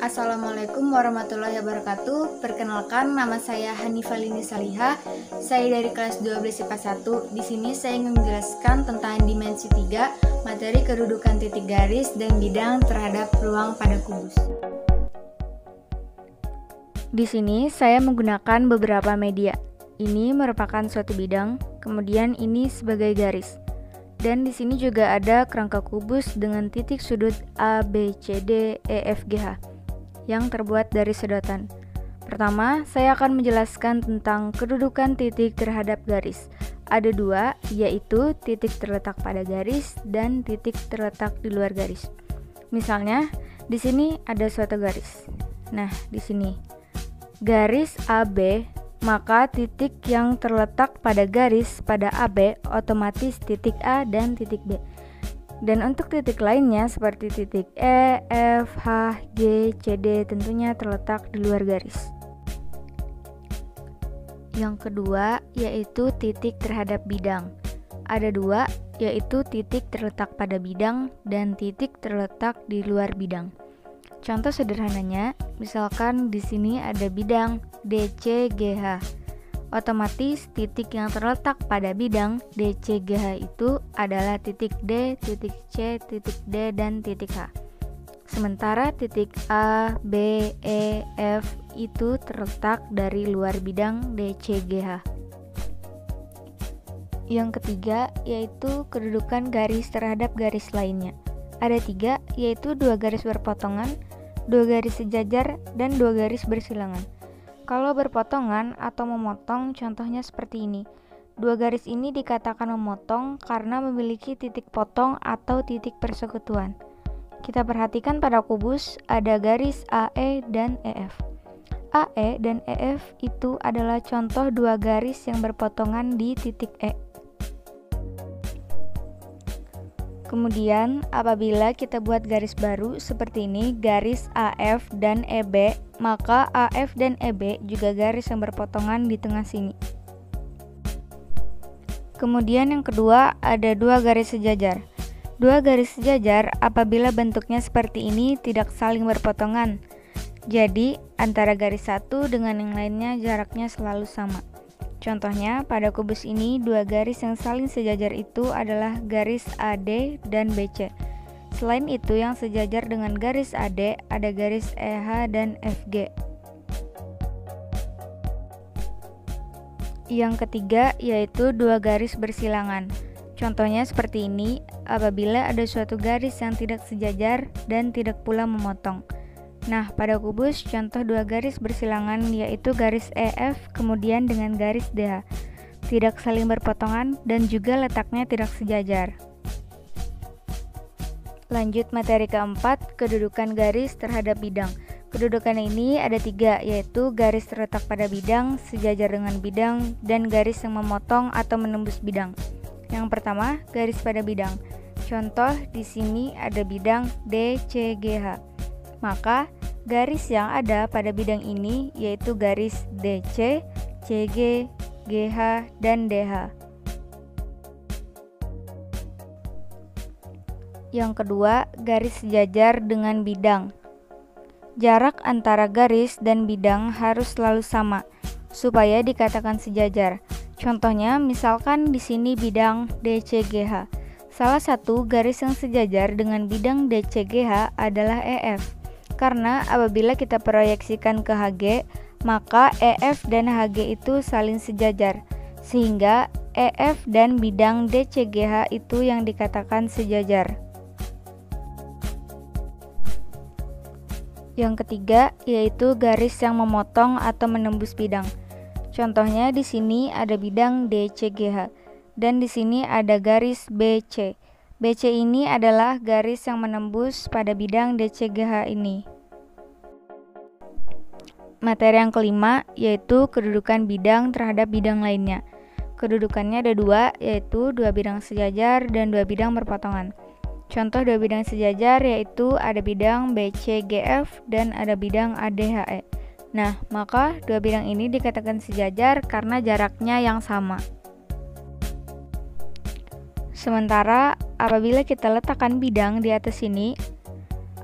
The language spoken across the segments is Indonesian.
Assalamualaikum warahmatullahi wabarakatuh. Perkenalkan, nama saya Hanifah Lini Saliha. Saya dari kelas 12 IPA 1. Di sini saya ingin menjelaskan tentang dimensi 3, materi kedudukan titik garis dan bidang terhadap ruang pada kubus. Di sini saya menggunakan beberapa media. Ini merupakan suatu bidang, kemudian ini sebagai garis. Dan di sini juga ada kerangka kubus dengan titik sudut A, B, C, D, E, F, G, H yang terbuat dari sedotan. Pertama, saya akan menjelaskan tentang kedudukan titik terhadap garis. Ada dua, yaitu titik terletak pada garis dan titik terletak di luar garis. Misalnya, di sini ada suatu garis. Nah, di sini garis AB, maka titik yang terletak pada garis pada AB otomatis titik A dan titik B. Dan untuk titik lainnya seperti titik E, F, H, G, C, D tentunya terletak di luar garis. Yang kedua yaitu titik terhadap bidang. Ada dua, yaitu titik terletak pada bidang dan titik terletak di luar bidang. Contoh sederhananya, misalkan di sini ada bidang DC, GH. Otomatis titik yang terletak pada bidang DCGH itu adalah titik D, titik C, titik D, dan titik H. Sementara titik A, B, E, F itu terletak dari luar bidang DCGH. Yang ketiga yaitu kedudukan garis terhadap garis lainnya. Ada tiga, yaitu dua garis berpotongan, dua garis sejajar, dan dua garis bersilangan. Kalau berpotongan atau memotong, contohnya seperti ini. Dua garis ini dikatakan memotong karena memiliki titik potong atau titik persekutuan. Kita perhatikan pada kubus ada garis AE dan EF. AE dan EF itu adalah contoh dua garis yang berpotongan di titik E. Kemudian, apabila kita buat garis baru seperti ini, garis AF dan EB, maka AF dan EB juga garis yang berpotongan di tengah sini. Kemudian yang kedua, ada dua garis sejajar. Dua garis sejajar apabila bentuknya seperti ini tidak saling berpotongan. Jadi, antara garis satu dengan yang lainnya jaraknya selalu sama. Contohnya, pada kubus ini dua garis yang saling sejajar itu adalah garis AD dan BC. Selain itu, yang sejajar dengan garis AD ada garis EH dan FG. Yang ketiga yaitu dua garis bersilangan. Contohnya seperti ini, apabila ada suatu garis yang tidak sejajar dan tidak pula memotong. Nah, pada kubus contoh dua garis bersilangan yaitu garis EF kemudian dengan garis DH. Tidak saling berpotongan dan juga letaknya tidak sejajar. Lanjut materi keempat, kedudukan garis terhadap bidang. Kedudukan ini ada tiga, yaitu garis terletak pada bidang, sejajar dengan bidang, dan garis yang memotong atau menembus bidang. Yang pertama, garis pada bidang. Contoh di sini ada bidang DCGH. Maka garis yang ada pada bidang ini yaitu garis DC, CG, GH, dan DH. Yang kedua, garis sejajar dengan bidang. Jarak antara garis dan bidang harus selalu sama supaya dikatakan sejajar. Contohnya, misalkan di sini bidang DCGH. Salah satu garis yang sejajar dengan bidang DCGH adalah EF. Karena apabila kita proyeksikan ke HG, maka EF dan HG itu saling sejajar, sehingga EF dan bidang DCGH itu yang dikatakan sejajar. Yang ketiga yaitu garis yang memotong atau menembus bidang. Contohnya di sini ada bidang DCGH dan di sini ada garis BC. BC ini adalah garis yang menembus pada bidang DCGH ini. Materi yang kelima yaitu kedudukan bidang terhadap bidang lainnya. Kedudukannya ada dua, yaitu dua bidang sejajar dan dua bidang berpotongan. Contoh dua bidang sejajar yaitu ada bidang BCGF dan ada bidang ADHE. Nah, maka dua bidang ini dikatakan sejajar karena jaraknya yang sama. Sementara apabila kita letakkan bidang di atas sini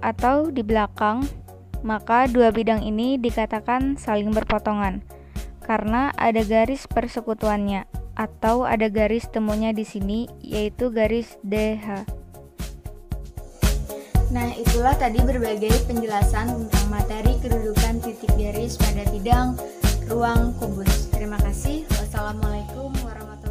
atau di belakang, maka dua bidang ini dikatakan saling berpotongan karena ada garis persekutuannya atau ada garis temunya di sini, yaitu garis DH. Nah, itulah tadi berbagai penjelasan tentang materi kedudukan titik garis pada bidang ruang kubus. Terima kasih. Wassalamualaikum warahmatullahi wabarakatuh.